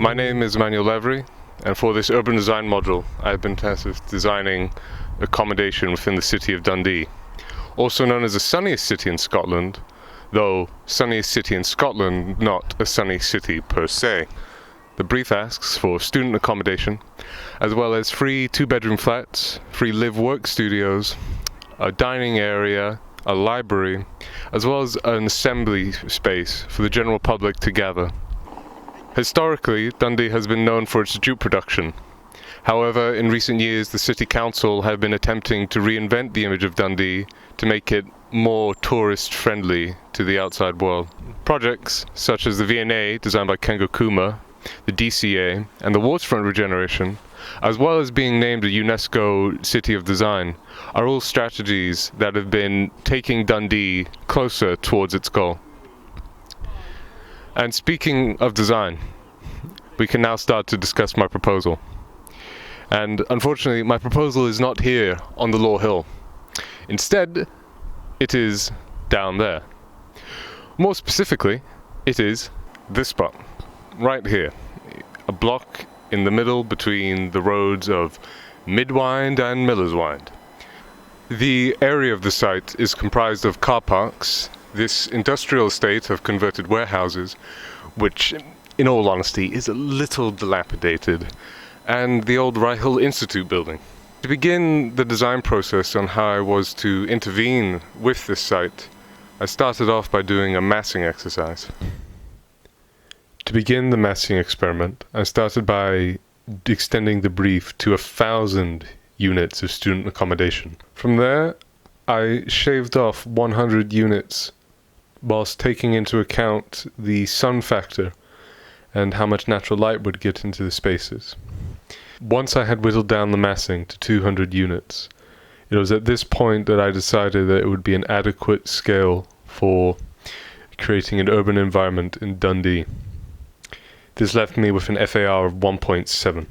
My name is Emmanuel Lavery, and for this urban design module, I've been tasked with designing accommodation within the city of Dundee, also known as the sunniest city in Scotland, though sunniest city in Scotland, not a sunny city per se. The brief asks for student accommodation, as well as free 2-bedroom flats, free live-work studios, a dining area, a library, as well as an assembly space for the general public to gather. Historically, Dundee has been known for its jute production. However, in recent years, the City Council have been attempting to reinvent the image of Dundee to make it more tourist-friendly to the outside world. Projects such as the V&A, designed by Kengo Kuma, the DCA, and the waterfront regeneration, as well as being named a UNESCO City of Design, are all strategies that have been taking Dundee closer towards its goal. And speaking of design, we can now start to discuss my proposal. And unfortunately, my proposal is not here on the Law Hill. Instead, it is down there. More specifically, it is this spot, right here. A block in the middle between the roads of Midwind and Millerswind. The area of the site is comprised of car parks, this industrial estate of converted warehouses, which, in all honesty, is a little dilapidated, and the old Reichel Institute building. To begin the design process on how I was to intervene with this site, I started off by doing a massing exercise. To begin the massing experiment, I started by extending the brief to 1,000 units of student accommodation. From there, I shaved off 100 units whilst taking into account the sun factor and how much natural light would get into the spaces. Once I had whittled down the massing to 200 units, it was at this point that I decided that it would be an adequate scale for creating an urban environment in Dundee. This left me with an FAR of 1.7.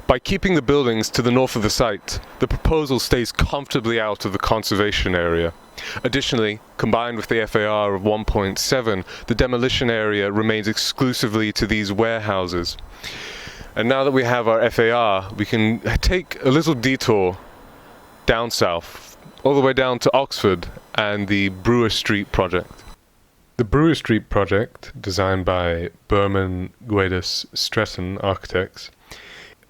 By keeping the buildings to the north of the site, the proposal stays comfortably out of the conservation area. Additionally, combined with the FAR of 1.7, the demolition area remains exclusively to these warehouses. And now that we have our FAR, we can take a little detour down south, all the way down to Oxford and the Brewery Street project. The Brewery Street project, designed by Berman, Guedes, Stretton Architects,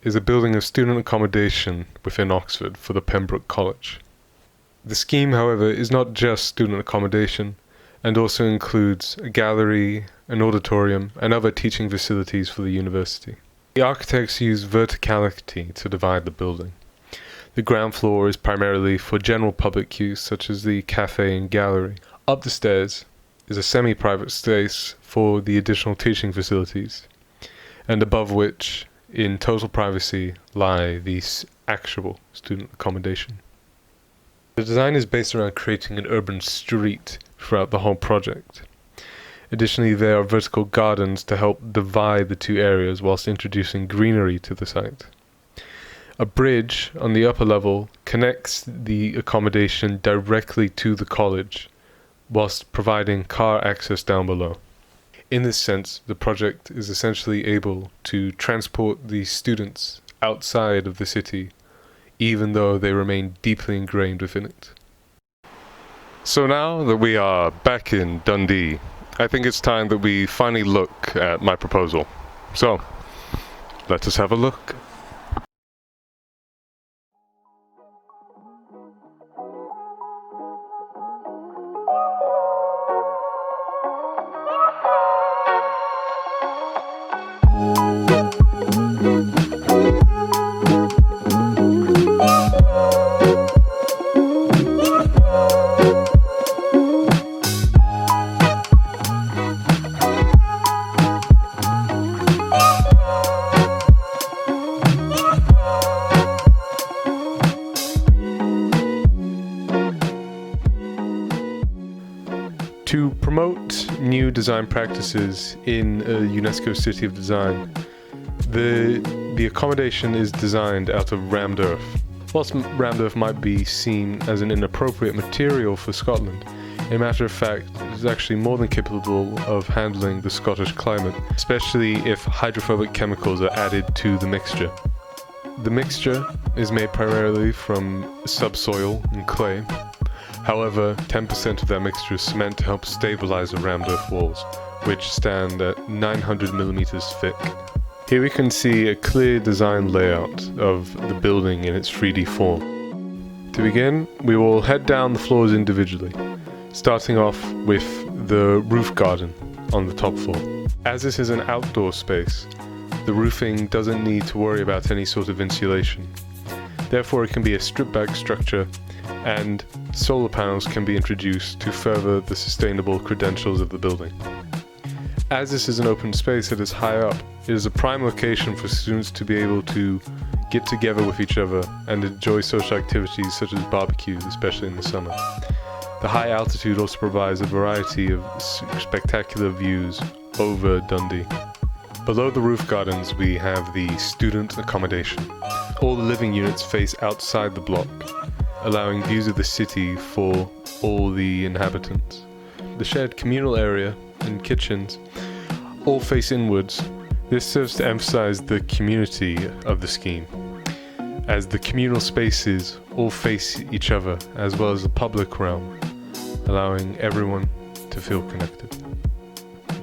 is a building of student accommodation within Oxford for the Pembroke College. The scheme, however, is not just student accommodation, and also includes a gallery, an auditorium, and other teaching facilities for the university. The architects use verticality to divide the building. The ground floor is primarily for general public use, such as the cafe and gallery. Up the stairs is a semi-private space for the additional teaching facilities, and above which, in total privacy, lie the actual student accommodation. The design is based around creating an urban street throughout the whole project. Additionally, there are vertical gardens to help divide the two areas whilst introducing greenery to the site. A bridge on the upper level connects the accommodation directly to the college, whilst providing car access down below. In this sense, the project is essentially able to transport the students outside of the city, even though they remain deeply ingrained within it. So now that we are back in Dundee, I think it's time that we finally look at my proposal. So, let us have a look. To promote new design practices in a UNESCO City of Design, the accommodation is designed out of rammed earth. Whilst rammed earth might be seen as an inappropriate material for Scotland, In matter of fact, it is actually more than capable of handling the Scottish climate, especially if hydrophobic chemicals are added to the mixture. The mixture is made primarily from subsoil and clay. However, 10% of that mixture is cement to help stabilize the rammed earth walls, which stand at 900 millimeters thick. Here we can see a clear design layout of the building in its 3D form. To begin, we will head down the floors individually, starting off with the roof garden on the top floor. As this is an outdoor space, the roofing doesn't need to worry about any sort of insulation. Therefore, it can be a stripped-back structure, and solar panels can be introduced to further the sustainable credentials of the building. As this is an open space that is high up, it is a prime location for students to be able to get together with each other and enjoy social activities such as barbecues, especially in the summer. The high altitude also provides a variety of spectacular views over Dundee. Below the roof gardens we have the student accommodation. All the living units face outside the block, allowing views of the city for all the inhabitants. The shared communal area and kitchens all face inwards. This serves to emphasize the community of the scheme, as the communal spaces all face each other, as well as the public realm, allowing everyone to feel connected.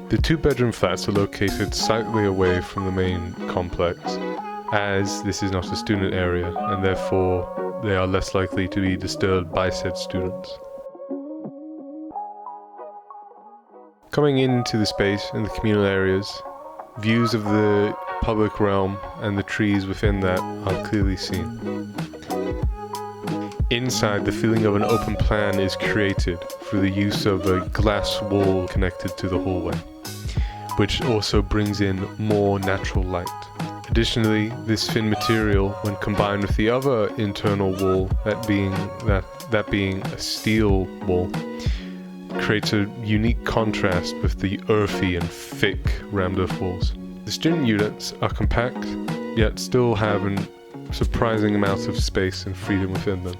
The two-bedroom flats are located slightly away from the main complex, as this is not a student area, and therefore they are less likely to be disturbed by said students. Coming into the space in the communal areas, views of the public realm and the trees within that are clearly seen. Inside, the feeling of an open plan is created through the use of a glass wall connected to the hallway, which also brings in more natural light. Additionally, this thin material, when combined with the other internal wall, that being a steel wall, creates a unique contrast with the earthy and thick rammed earth walls. The student units are compact, yet still have a surprising amount of space and freedom within them.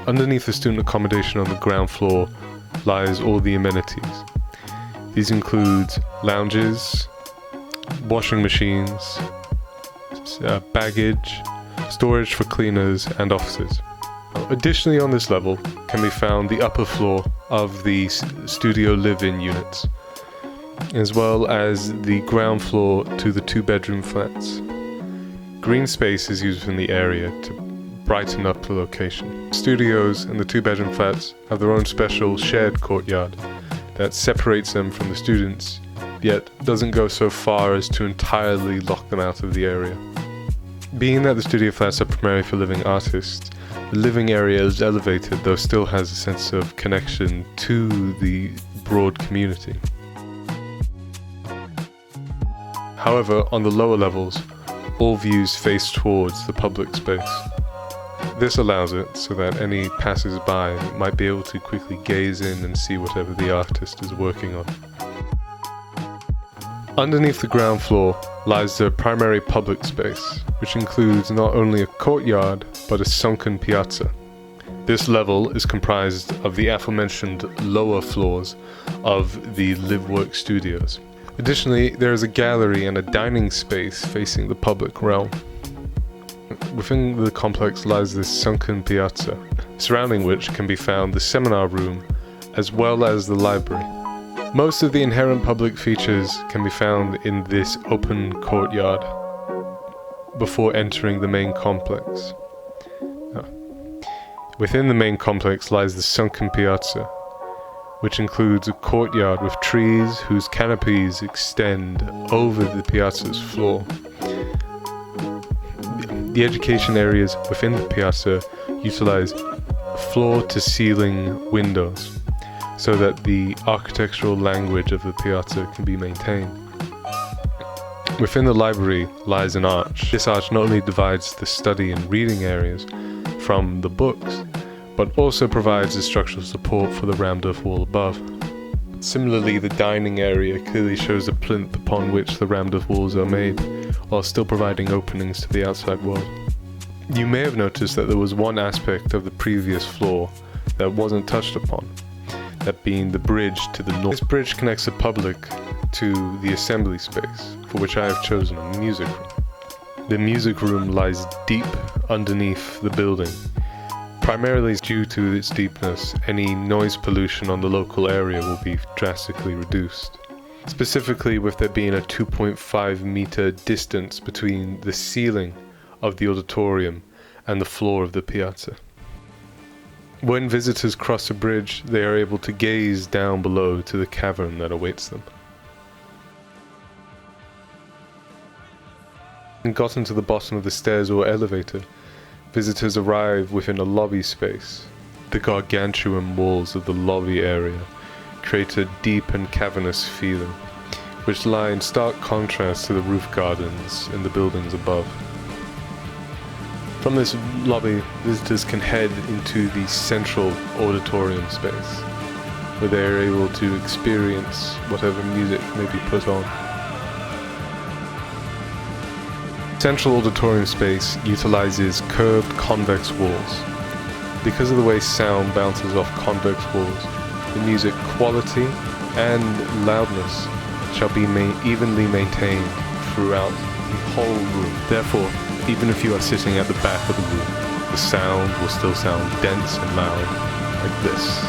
Underneath the student accommodation on the ground floor lies all the amenities. These include lounges, washing machines, baggage, storage for cleaners, and offices. Additionally, on this level can be found the upper floor of the studio live-in units, as well as the ground floor to the two-bedroom flats. Green space is used in the area to brighten up the location. Studios and the two-bedroom flats have their own special shared courtyard that separates them from the students, yet doesn't go so far as to entirely lock them out of the area. Being that the studio flats are primarily for living artists, the living area is elevated, though still has a sense of connection to the broad community. However, on the lower levels, all views face towards the public space. This allows it so that any passers-by might be able to quickly gaze in and see whatever the artist is working on. Underneath the ground floor lies the primary public space, which includes not only a courtyard, but a sunken piazza. This level is comprised of the aforementioned lower floors of the live-work studios. Additionally, there is a gallery and a dining space facing the public realm. Within the complex lies this sunken piazza, surrounding which can be found the seminar room as well as the library. Most of the inherent public features can be found in this open courtyard before entering the main complex. Within the main complex lies the sunken piazza, which includes a courtyard with trees whose canopies extend over the piazza's floor. The education areas within the piazza utilize floor-to-ceiling windows, so that the architectural language of the piazza can be maintained. Within the library lies an arch. This arch not only divides the study and reading areas from the books, but also provides the structural support for the rammed earth wall above. Similarly, the dining area clearly shows the plinth upon which the rammed earth walls are made, while still providing openings to the outside world. You may have noticed that there was one aspect of the previous floor that wasn't touched upon, that being the bridge to the north. This bridge connects the public to the assembly space, for which I have chosen a music room. The music room lies deep underneath the building. Primarily due to its deepness, any noise pollution on the local area will be drastically reduced. Specifically with there being a 2.5 meter distance between the ceiling of the auditorium and the floor of the piazza. When visitors cross the bridge, they are able to gaze down below to the cavern that awaits them. And gotten to the bottom of the stairs or elevator, visitors arrive within a lobby space. The gargantuan walls of the lobby area create a deep and cavernous feeling, which lie in stark contrast to the roof gardens in the buildings above. From this lobby, visitors can head into the central auditorium space, where they are able to experience whatever music may be put on. Central auditorium space utilizes curved convex walls. Because of the way sound bounces off convex walls, the music quality and loudness shall be evenly maintained throughout the whole room. Therefore, even if you are sitting at the back of the room, the sound will still sound dense and loud, like this.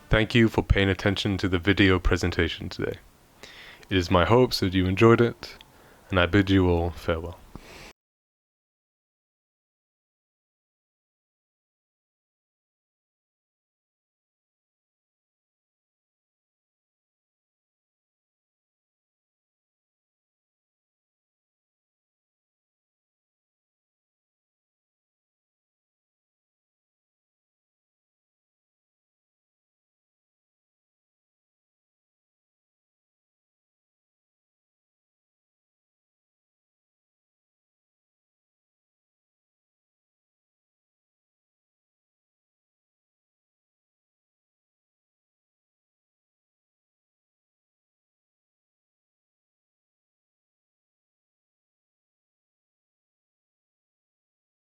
Thank you for paying attention to the video presentation today. It is my hopes that you enjoyed it, and I bid you all farewell.